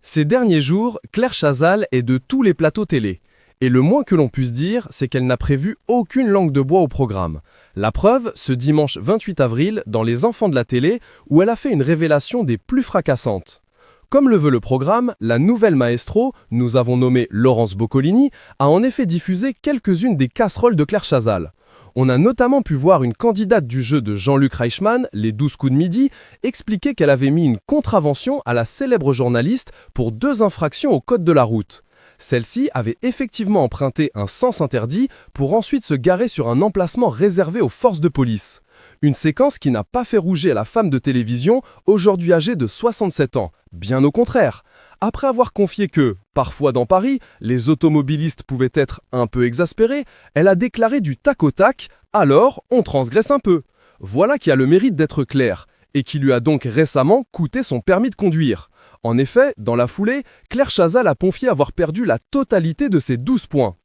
Ces derniers jours, Claire Chazal est de tous les plateaux télé. Et le moins que l'on puisse dire, c'est qu'elle n'a prévu aucune langue de bois au programme. La preuve, ce dimanche 28 avril, dans Les Enfants de la télé, où elle a fait une révélation des plus fracassantes. Comme le veut le programme, la nouvelle maestro, nous avons nommé Laurence Boccolini, a en effet diffusé quelques-unes des casseroles de Claire Chazal. On a notamment pu voir une candidate du jeu de Jean-Luc Reichmann, Les 12 coups de midi, expliquer qu'elle avait mis une contravention à la célèbre journaliste pour 2 infractions au code de la route. Celle-ci avait effectivement emprunté un sens interdit pour ensuite se garer sur un emplacement réservé aux forces de police. Une séquence qui n'a pas fait rougir la femme de télévision, aujourd'hui âgée de 67 ans. Bien au contraire. Après avoir confié que, parfois dans Paris, les automobilistes pouvaient être un peu exaspérés, elle a déclaré du tac au tac « alors on transgresse un peu ». Voilà qui a le mérite d'être clair, et qui lui a donc récemment coûté son permis de conduire. En effet, dans la foulée, Claire Chazal a confié avoir perdu la totalité de ses 12 points.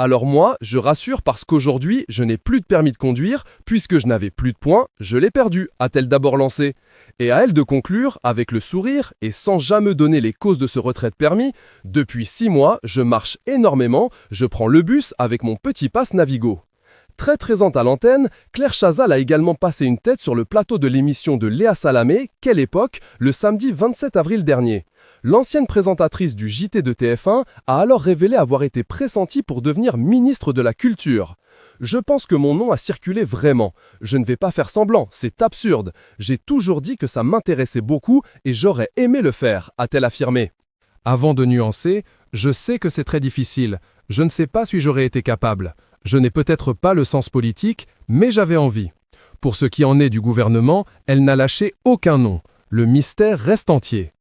Alors moi, je rassure parce qu'aujourd'hui, je n'ai plus de permis de conduire, puisque je n'avais plus de points, je l'ai perdu, a-t-elle d'abord lancé. Et à elle de conclure, avec le sourire, et sans jamais donner les causes de ce retrait de permis, depuis 6 mois, je marche énormément, je prends le bus avec mon petit pass Navigo. Très présente à l'antenne, Claire Chazal a également passé une tête sur le plateau de l'émission de Léa Salamé, Quelle époque, le samedi 27 avril dernier. L'ancienne présentatrice du JT de TF1 a alors révélé avoir été pressentie pour devenir ministre de la Culture. Je pense que mon nom a circulé vraiment. Je ne vais pas faire semblant, c'est absurde. J'ai toujours dit que ça m'intéressait beaucoup et j'aurais aimé le faire, a-t-elle affirmé. Avant de nuancer, je sais que c'est très difficile. Je ne sais pas si j'aurais été capable. Je n'ai peut-être pas le sens politique, mais j'avais envie. Pour ce qui en est du gouvernement, elle n'a lâché aucun nom. Le mystère reste entier.